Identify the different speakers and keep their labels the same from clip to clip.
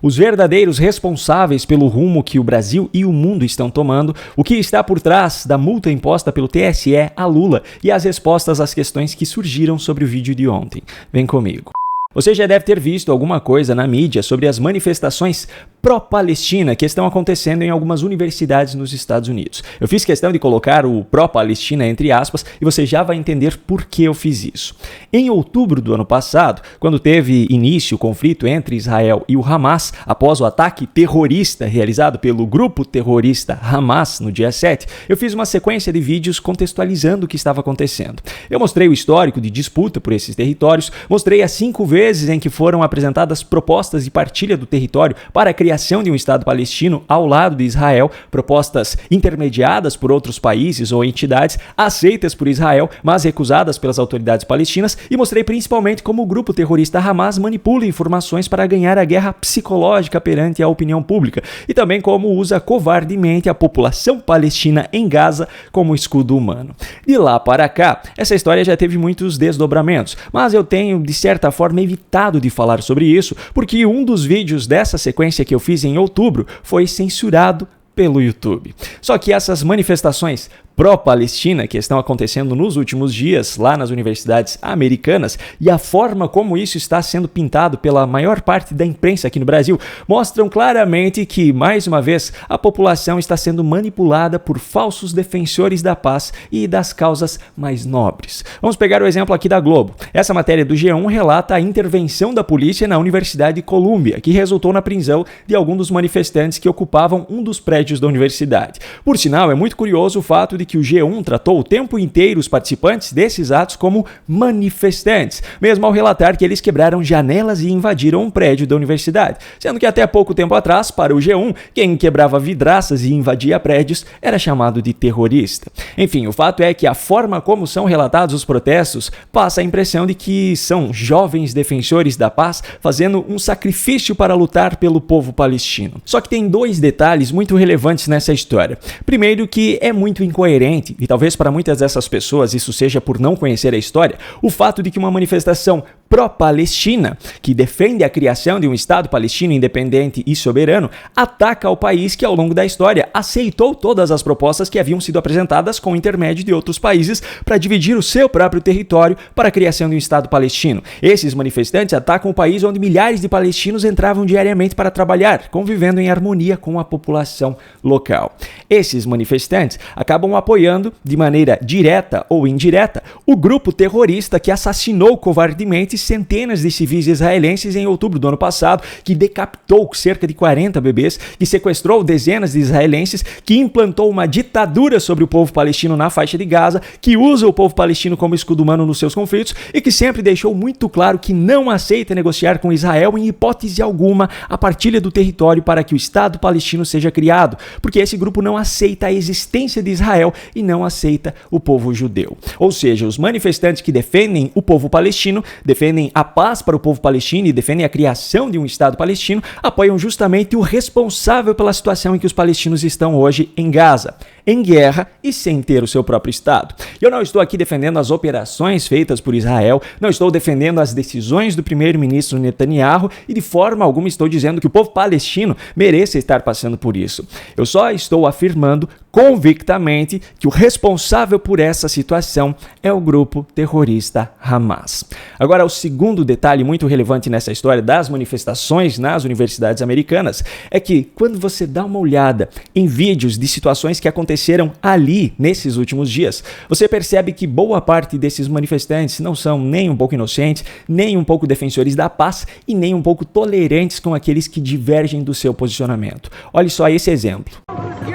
Speaker 1: Os verdadeiros responsáveis pelo rumo que o Brasil e o mundo estão tomando, o que está por trás da multa imposta pelo TSE a Lula e as respostas às questões que surgiram sobre o vídeo de ontem. Vem comigo. Você já deve ter visto alguma coisa na mídia sobre as manifestações pró-Palestina que estão acontecendo em algumas universidades nos Estados Unidos. Eu fiz questão de colocar o pró-Palestina entre aspas e você já vai entender por que eu fiz isso. Em outubro do ano passado, quando teve início o conflito entre Israel e o Hamas, após o ataque terrorista realizado pelo grupo terrorista Hamas no dia 7, eu fiz uma sequência de vídeos contextualizando o que estava acontecendo. Eu mostrei o histórico de disputa por esses territórios, mostrei as 5 vezes em que foram apresentadas propostas de partilha do território para a criação de um Estado palestino ao lado de Israel, propostas intermediadas por outros países ou entidades, aceitas por Israel, mas recusadas pelas autoridades palestinas, e mostrei principalmente como o grupo terrorista Hamas manipula informações para ganhar a guerra psicológica perante a opinião pública, e também como usa covardemente a população palestina em Gaza como escudo humano. De lá para cá, essa história já teve muitos desdobramentos, mas eu tenho, de certa forma, evitado de falar sobre isso, porque um dos vídeos dessa sequência que eu fiz em outubro foi censurado pelo YouTube. Só que essas manifestações pró-Palestina que estão acontecendo nos últimos dias lá nas universidades americanas e a forma como isso está sendo pintado pela maior parte da imprensa aqui no Brasil mostram claramente que, mais uma vez, a população está sendo manipulada por falsos defensores da paz e das causas mais nobres. Vamos pegar o exemplo aqui da Globo. Essa matéria do G1 relata a intervenção da polícia na Universidade de Colômbia, que resultou na prisão de alguns dos manifestantes que ocupavam um dos prédios da universidade. Por sinal, é muito curioso o fato de que o G1 tratou o tempo inteiro os participantes desses atos como manifestantes, mesmo ao relatar que eles quebraram janelas e invadiram um prédio da universidade, sendo que até pouco tempo atrás, para o G1, quem quebrava vidraças e invadia prédios era chamado de terrorista. Enfim, o fato é que a forma como são relatados os protestos passa a impressão de que são jovens defensores da paz fazendo um sacrifício para lutar pelo povo palestino. Só que tem 2 detalhes muito relevantes nessa história. Primeiro, que é muito incoerente, e talvez para muitas dessas pessoas isso seja por não conhecer a história, o fato de que uma manifestação pró-Palestina, que defende a criação de um Estado palestino independente e soberano, ataca o país que ao longo da história aceitou todas as propostas que haviam sido apresentadas com o intermédio de outros países para dividir o seu próprio território para a criação de um Estado palestino. Esses manifestantes atacam o país onde milhares de palestinos entravam diariamente para trabalhar, convivendo em harmonia com a população local. Esses manifestantes acabam apoiando, de maneira direta ou indireta, o grupo terrorista que assassinou covardemente centenas de civis israelenses em outubro do ano passado, que decapitou cerca de 40 bebês, que sequestrou dezenas de israelenses, que implantou uma ditadura sobre o povo palestino na faixa de Gaza, que usa o povo palestino como escudo humano nos seus conflitos e que sempre deixou muito claro que não aceita negociar com Israel em hipótese alguma a partilha do território para que o Estado palestino seja criado, porque esse grupo não aceita a existência de Israel e não aceita o povo judeu. Ou seja, os manifestantes que defendem o povo palestino, defendem a paz para o povo palestino e defendem a criação de um Estado palestino, apoiam justamente o responsável pela situação em que os palestinos estão hoje em Gaza, em guerra e sem ter o seu próprio Estado. Eu não estou aqui defendendo as operações feitas por Israel, não estou defendendo as decisões do primeiro-ministro Netanyahu e de forma alguma estou dizendo que o povo palestino mereça estar passando por isso. Eu só estou afirmando convictamente que o responsável por essa situação é o grupo terrorista Hamas. Agora, o segundo detalhe muito relevante nessa história das manifestações nas universidades americanas é que quando você dá uma olhada em vídeos de situações que aconteceram ali nesses últimos dias, você percebe que boa parte desses manifestantes não são nem um pouco inocentes, nem um pouco defensores da paz e nem um pouco tolerantes com aqueles que divergem do seu posicionamento. Olhe só esse exemplo.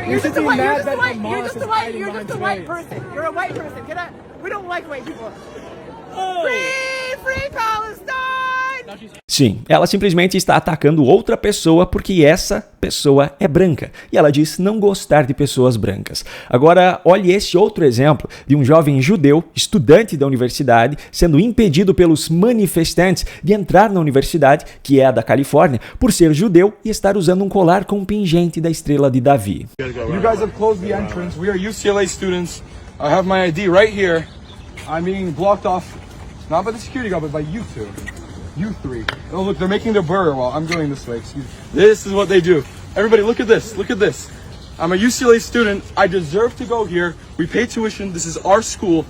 Speaker 2: You're just a white person. You're a white person. Get up. We don't like white people. Free Palestine!
Speaker 1: Sim, ela simplesmente está atacando outra pessoa porque essa pessoa é branca. E ela diz não gostar de pessoas brancas. Agora, olhe esse outro exemplo de um jovem judeu, estudante da universidade, sendo impedido pelos manifestantes de entrar na universidade, que é a da Califórnia, por ser judeu e estar usando um colar com um pingente da estrela de Davi.
Speaker 3: You guys have closed the entrance. We are UCLA students. I have my ID right here. I'm being blocked off, not by the security guard, but by you two. You three. Oh, look, they're making their burger while I'm going this way. Excuse me. This is what they do. Everybody, look at this. Look at this. I'm a UCLA student. I deserve to go here. We pay tuition. This is our school.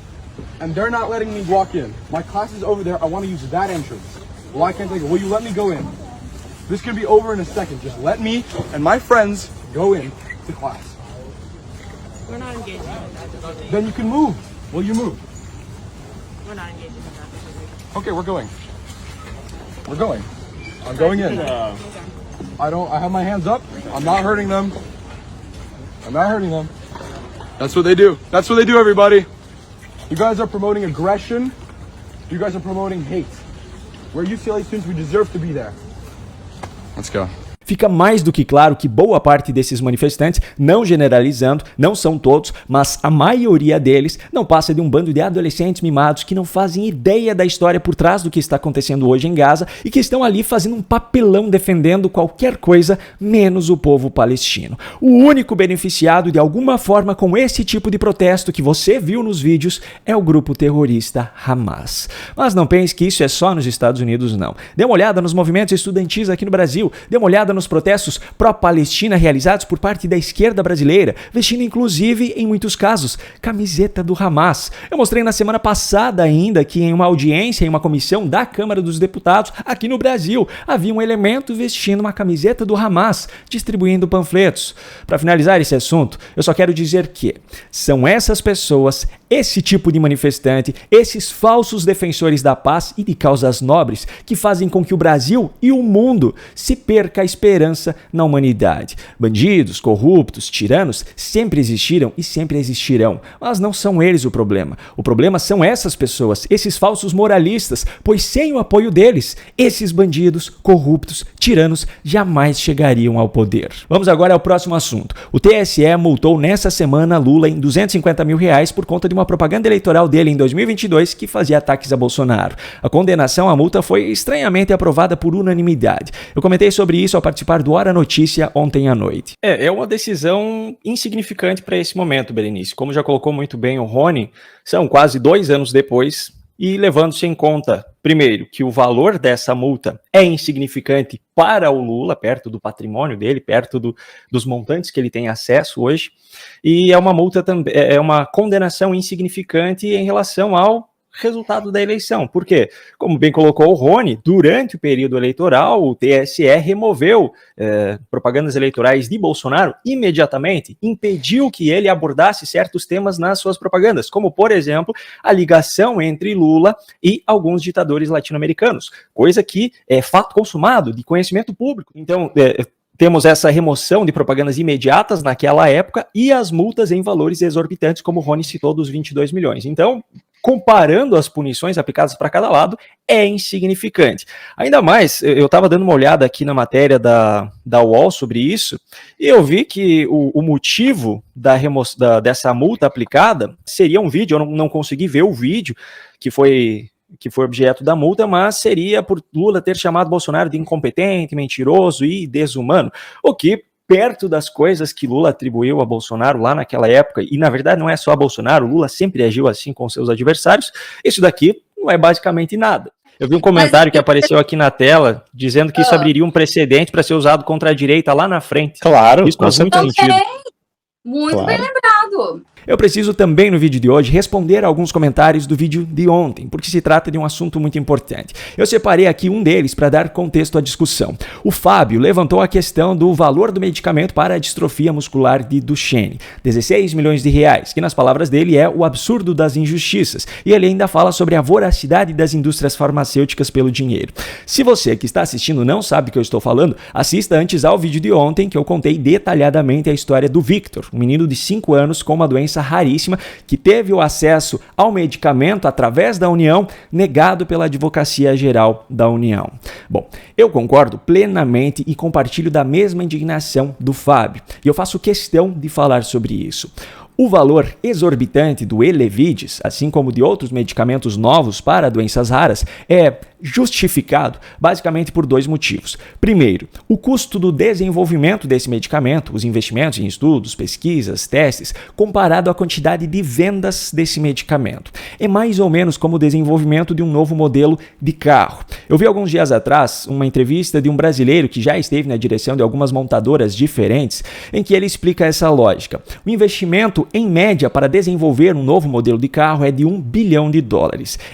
Speaker 3: And they're not letting me walk in. My class is over there. I want to use that entrance. Why can't they go? Will you let me go in? This could be over in a second. Just let me and my friends go in to class.
Speaker 2: We're not engaging in that.
Speaker 3: Then you can move. Will you move?
Speaker 2: We're not engaging in that.
Speaker 3: Okay, we're going. We're going. I'm going in. I have my hands up. I'm not hurting them. I'm not hurting them. That's what they do. That's what they do, everybody. You guys are promoting aggression. You guys are promoting hate. We're UCLA students, we deserve to be there. Let's go.
Speaker 1: Fica mais do que claro que boa parte desses manifestantes, não generalizando, não são todos, mas a maioria deles não passa de um bando de adolescentes mimados que não fazem ideia da história por trás do que está acontecendo hoje em Gaza e que estão ali fazendo um papelão defendendo qualquer coisa menos o povo palestino. O único beneficiado de alguma forma com esse tipo de protesto que você viu nos vídeos é o grupo terrorista Hamas. Mas não pense que isso é só nos Estados Unidos, não. Dê uma olhada nos movimentos estudantis aqui no Brasil, dê uma olhada nos protestos pró-Palestina realizados por parte da esquerda brasileira, vestindo inclusive, em muitos casos, camiseta do Hamas. Eu mostrei na semana passada ainda que em uma audiência em uma comissão da Câmara dos Deputados aqui no Brasil, havia um elemento vestindo uma camiseta do Hamas, distribuindo panfletos. Para finalizar esse assunto, eu só quero dizer que são essas pessoas, esse tipo de manifestante, esses falsos defensores da paz e de causas nobres que fazem com que o Brasil e o mundo se perca a esperança na humanidade. Bandidos, corruptos, tiranos sempre existiram e sempre existirão, mas não são eles o problema. O problema são essas pessoas, esses falsos moralistas, pois sem o apoio deles, esses bandidos, corruptos, tiranos jamais chegariam ao poder. Vamos agora ao próximo assunto. O TSE multou nessa semana Lula em R$250 mil por conta de uma propaganda eleitoral dele em 2022 que fazia ataques a Bolsonaro. A condenação à multa foi estranhamente aprovada por unanimidade. Eu comentei sobre isso ao participar do Hora Notícia ontem à noite. É uma decisão insignificante para esse momento, Berenice. Como já colocou muito bem o Rony, são quase 2 anos depois e levando-se em conta, primeiro, que o valor dessa multa é insignificante para o Lula, perto do patrimônio dele, perto dos montantes que ele tem acesso hoje, e é uma multa também, é uma condenação insignificante em relação ao resultado da eleição. Por quê? Como bem colocou o Rony, durante o período eleitoral, o TSE removeu propagandas eleitorais de Bolsonaro imediatamente, impediu que ele abordasse certos temas nas suas propagandas, como, por exemplo, a ligação entre Lula e alguns ditadores latino-americanos, coisa que é fato consumado, de conhecimento público. Então, temos essa remoção de propagandas imediatas naquela época e as multas em valores exorbitantes, como o Rony citou, dos 22 milhões. Então, comparando as punições aplicadas para cada lado, é insignificante. Ainda mais, eu estava dando uma olhada aqui na matéria da UOL sobre isso, e eu vi que o motivo dessa multa aplicada seria um vídeo, eu não consegui ver o vídeo que foi objeto da multa, mas seria por Lula ter chamado Bolsonaro de incompetente, mentiroso e desumano, o que, perto das coisas que Lula atribuiu a Bolsonaro lá naquela época, e na verdade não é só a Bolsonaro, Lula sempre agiu assim com seus adversários, isso daqui não é basicamente nada. Eu vi um comentário que apareceu aqui na tela, dizendo que isso abriria um precedente para ser usado contra a direita lá na frente. Claro, isso faz muito sentido.
Speaker 4: Muito bem lembrado.
Speaker 1: Eu preciso também, no vídeo de hoje, responder a alguns comentários do vídeo de ontem, porque se trata de um assunto muito importante. Eu separei aqui um deles para dar contexto à discussão. O Fábio levantou a questão do valor do medicamento para a distrofia muscular de Duchenne, R$16 milhões, que nas palavras dele é o absurdo das injustiças, e ele ainda fala sobre a voracidade das indústrias farmacêuticas pelo dinheiro. Se você que está assistindo não sabe o que eu estou falando, assista antes ao vídeo de ontem, que eu contei detalhadamente a história do Victor, um menino de 5 anos com uma doença raríssima que teve o acesso ao medicamento através da União, negado pela Advocacia Geral da União. Bom, eu concordo plenamente e compartilho da mesma indignação do Fábio, e eu faço questão de falar sobre isso. O valor exorbitante do Elevidys, assim como de outros medicamentos novos para doenças raras, é justificado basicamente por dois motivos. Primeiro, o custo do desenvolvimento desse medicamento, os investimentos em estudos, pesquisas, testes, comparado à quantidade de vendas desse medicamento. É mais ou menos como o desenvolvimento de um novo modelo de carro. Eu vi alguns dias atrás uma entrevista de um brasileiro que já esteve na direção de algumas montadoras diferentes, em que ele explica essa lógica. O investimento, em média, para desenvolver um novo modelo de carro é de US$1 bilhão.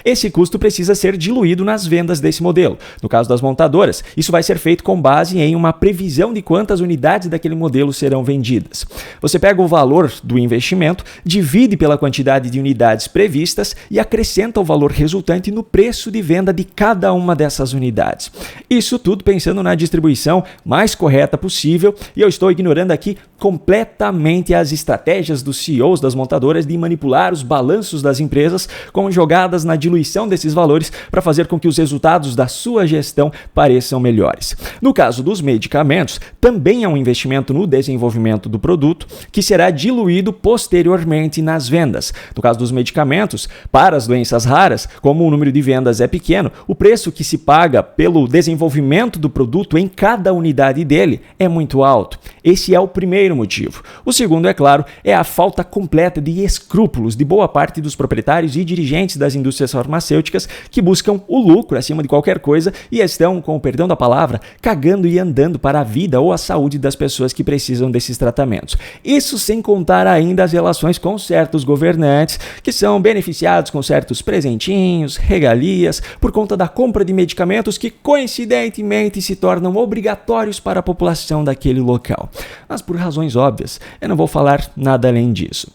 Speaker 1: Esse custo precisa ser diluído nas vendas desse modelo. No caso das montadoras, isso vai ser feito com base em uma previsão de quantas unidades daquele modelo serão vendidas. Você pega o valor do investimento, divide pela quantidade de unidades previstas e acrescenta o valor resultante no preço de venda de cada uma dessas unidades. Isso tudo pensando na distribuição mais correta possível, e eu estou ignorando aqui completamente as estratégias dos CEOs das montadoras de manipular os balanços das empresas com jogadas na diluição desses valores para fazer com que os resultados da sua gestão pareçam melhores. No caso dos medicamentos, também é um investimento no desenvolvimento do produto que será diluído posteriormente nas vendas. No caso dos medicamentos, para as doenças raras, como o número de vendas é pequeno, o preço que se paga pelo desenvolvimento do produto em cada unidade dele é muito alto. Esse é o primeiro motivo. O segundo, é claro, é a falta completa de escrúpulos de boa parte dos proprietários e dirigentes das indústrias farmacêuticas que buscam o lucro acima de qualquer coisa e estão, com o perdão da palavra, cagando e andando para a vida ou a saúde das pessoas que precisam desses tratamentos. Isso sem contar ainda as relações com certos governantes que são beneficiados com certos presentinhos, regalias, por conta da compra de medicamentos que coincidentemente se tornam obrigatórios para a população daquele local. Mas por razões óbvias, eu não vou falar nada além disso.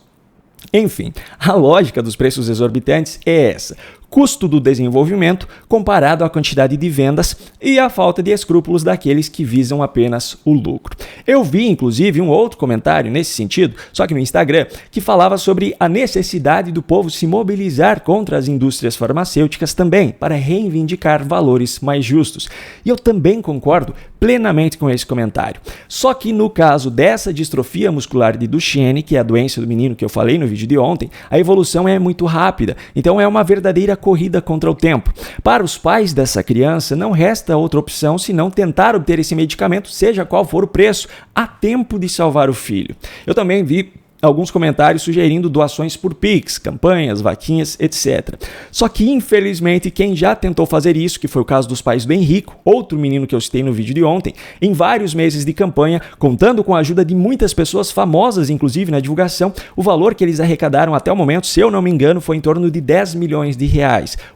Speaker 1: Enfim, a lógica dos preços exorbitantes é essa. Custo do desenvolvimento comparado à quantidade de vendas e a falta de escrúpulos daqueles que visam apenas o lucro. Eu vi, inclusive, um outro comentário nesse sentido, só que no Instagram, que falava sobre a necessidade do povo se mobilizar contra as indústrias farmacêuticas também, para reivindicar valores mais justos. E eu também concordo plenamente com esse comentário. Só que no caso dessa distrofia muscular de Duchenne, que é a doença do menino que eu falei no vídeo de ontem, a evolução é muito rápida, então é uma verdadeira corrida contra o tempo. Para os pais dessa criança, não resta outra opção senão tentar obter esse medicamento, seja qual for o preço, a tempo de salvar o filho. Eu também vi alguns comentários sugerindo doações por Pix, campanhas, vaquinhas, etc. Só que, infelizmente, quem já tentou fazer isso, que foi o caso dos pais do Henrico, outro menino que eu citei no vídeo de ontem, em vários meses de campanha, contando com a ajuda de muitas pessoas famosas, inclusive na divulgação, o valor que eles arrecadaram até o momento, se eu não me engano, foi em torno de R$10 milhões,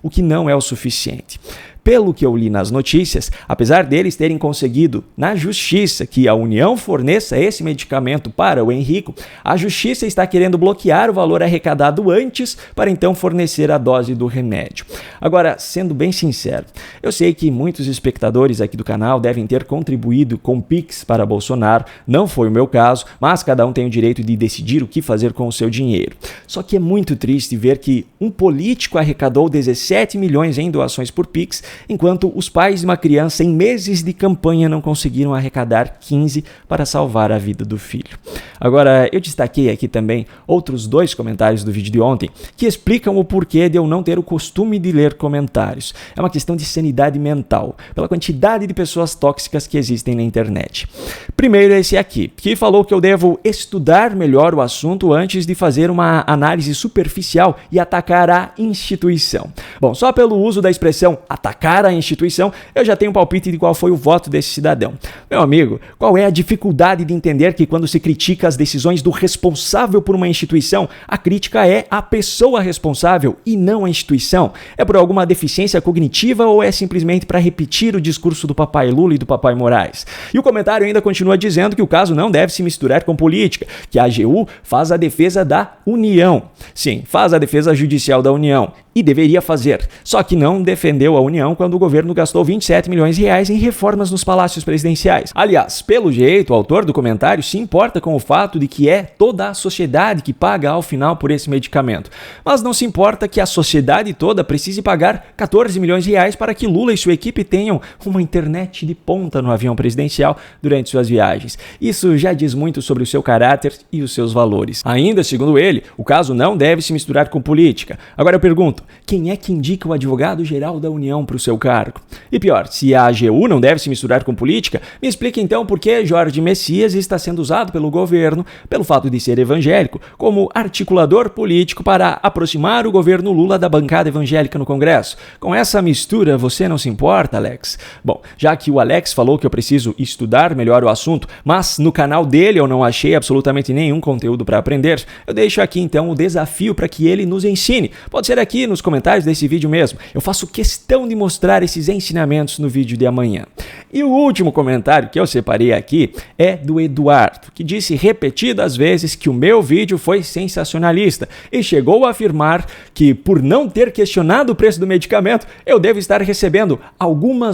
Speaker 1: o que não é o suficiente. Pelo que eu li nas notícias, apesar deles terem conseguido na justiça que a União forneça esse medicamento para o Henrico, a justiça está querendo bloquear o valor arrecadado antes para então fornecer a dose do remédio. Agora, sendo bem sincero, eu sei que muitos espectadores aqui do canal devem ter contribuído com Pix para Bolsonaro, não foi o meu caso, mas cada um tem o direito de decidir o que fazer com o seu dinheiro. Só que é muito triste ver que um político arrecadou 17 milhões em doações por Pix, enquanto os pais de uma criança em meses de campanha não conseguiram arrecadar 15 para salvar a vida do filho. Agora, eu destaquei aqui também outros dois comentários do vídeo de ontem que explicam o porquê de eu não ter o costume de ler comentários. É uma questão de sanidade mental, pela quantidade de pessoas tóxicas que existem na internet. Primeiro esse aqui, que falou que eu devo estudar melhor o assunto antes de fazer uma análise superficial e atacar a instituição. Bom, só pelo uso da expressão atacar a instituição, eu já tenho um palpite de qual foi o voto desse cidadão. Meu amigo, qual é a dificuldade de entender que quando se critica as decisões do responsável por uma instituição, a crítica é a pessoa responsável e não a instituição? É por alguma deficiência cognitiva ou é simplesmente para repetir o discurso do papai Lula e do papai Moraes? E o comentário ainda continua dizendo que o caso não deve se misturar com política, que a AGU faz a defesa da União. Sim, faz a defesa judicial da União. e deveria fazer, só que não defendeu a União quando o governo gastou 27 milhões de reais em reformas nos palácios presidenciais. Aliás, pelo jeito, o autor do comentário se importa com o fato de que é toda a sociedade que paga ao final por esse medicamento, mas não se importa que a sociedade toda precise pagar 14 milhões de reais para que Lula e sua equipe tenham uma internet de ponta no avião presidencial durante suas viagens. Isso já diz muito sobre o seu caráter e os seus valores. Ainda, segundo ele, o caso não deve se misturar com política. Agora eu pergunto, quem é que indica o advogado-geral da União para o seu cargo? E pior, se a AGU não deve se misturar com política, me explique então por que Jorge Messias está sendo usado pelo governo, pelo fato de ser evangélico, como articulador político para aproximar o governo Lula da bancada evangélica no Congresso. Com essa mistura, você não se importa, Alex? Bom, já que o Alex falou que eu preciso estudar melhor o assunto, mas no canal dele eu não achei absolutamente nenhum conteúdo para aprender, eu deixo aqui então o desafio para que ele nos ensine. Pode ser aqui nos comentários desse vídeo mesmo. Eu faço questão de mostrar esses ensinamentos no vídeo de amanhã. E o último comentário que eu separei aqui é do Eduardo, que disse repetidas vezes que o meu vídeo foi sensacionalista e chegou a afirmar que, por não ter questionado o preço do medicamento, eu devo estar recebendo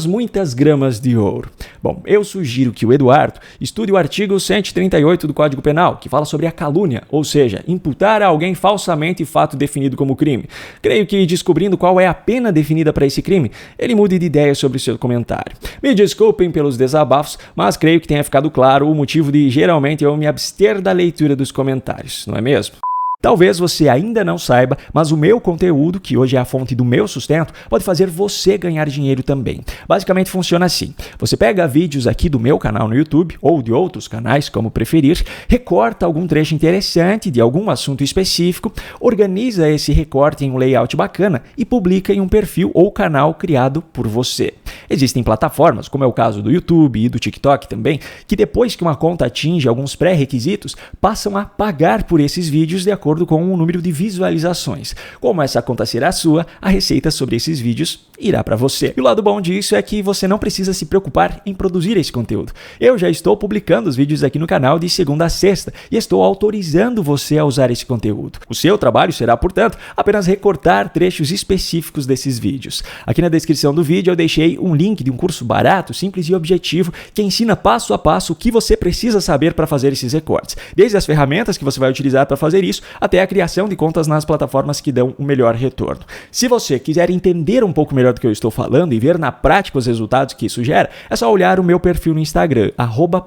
Speaker 1: muitas gramas de ouro. Bom, eu sugiro que o Eduardo estude o artigo 138 do Código Penal, que fala sobre a calúnia, ou seja, imputar a alguém falsamente fato definido como crime. Creio que, descobrindo qual é a pena definida para esse crime, ele mude de ideia sobre o seu comentário. Me desculpem pelos desabafos, mas creio que tenha ficado claro o motivo de geralmente eu me abster da leitura dos comentários, não é mesmo? Talvez você ainda não saiba, mas o meu conteúdo, que hoje é a fonte do meu sustento, pode fazer você ganhar dinheiro também. Basicamente funciona assim: você pega vídeos aqui do meu canal no YouTube, ou de outros canais, como preferir, recorta algum trecho interessante de algum assunto específico, organiza esse recorte em um layout bacana e publica em um perfil ou canal criado por você. Existem plataformas, como é o caso do YouTube e do TikTok também, que depois que uma conta atinge alguns pré-requisitos, passam a pagar por esses vídeos de acordo com o número de visualizações. Como essa conta será sua, a receita sobre esses vídeos irá para você. E o lado bom disso é que você não precisa se preocupar em produzir esse conteúdo. Eu já estou publicando os vídeos aqui no canal de segunda a sexta e estou autorizando você a usar esse conteúdo. O seu trabalho será, portanto, apenas recortar trechos específicos desses vídeos. Aqui na descrição do vídeo eu deixei um link de um curso barato, simples e objetivo que ensina passo a passo o que você precisa saber para fazer esses recortes. Desde as ferramentas que você vai utilizar para fazer isso, até a criação de contas nas plataformas que dão o melhor retorno. Se você quiser entender um pouco melhor do que eu estou falando e ver na prática os resultados que isso gera, é só olhar o meu perfil no Instagram,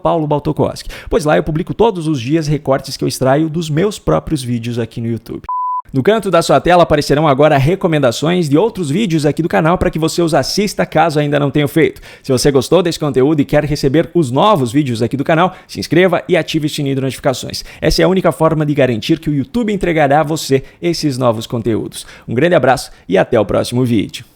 Speaker 1: @paulobaltokoski, pois lá eu publico todos os dias recortes que eu extraio dos meus próprios vídeos aqui no YouTube. No canto da sua tela aparecerão agora recomendações de outros vídeos aqui do canal para que você os assista caso ainda não tenha feito. Se você gostou desse conteúdo e quer receber os novos vídeos aqui do canal, se inscreva e ative o sininho de notificações. Essa é a única forma de garantir que o YouTube entregará a você esses novos conteúdos. Um grande abraço e até o próximo vídeo.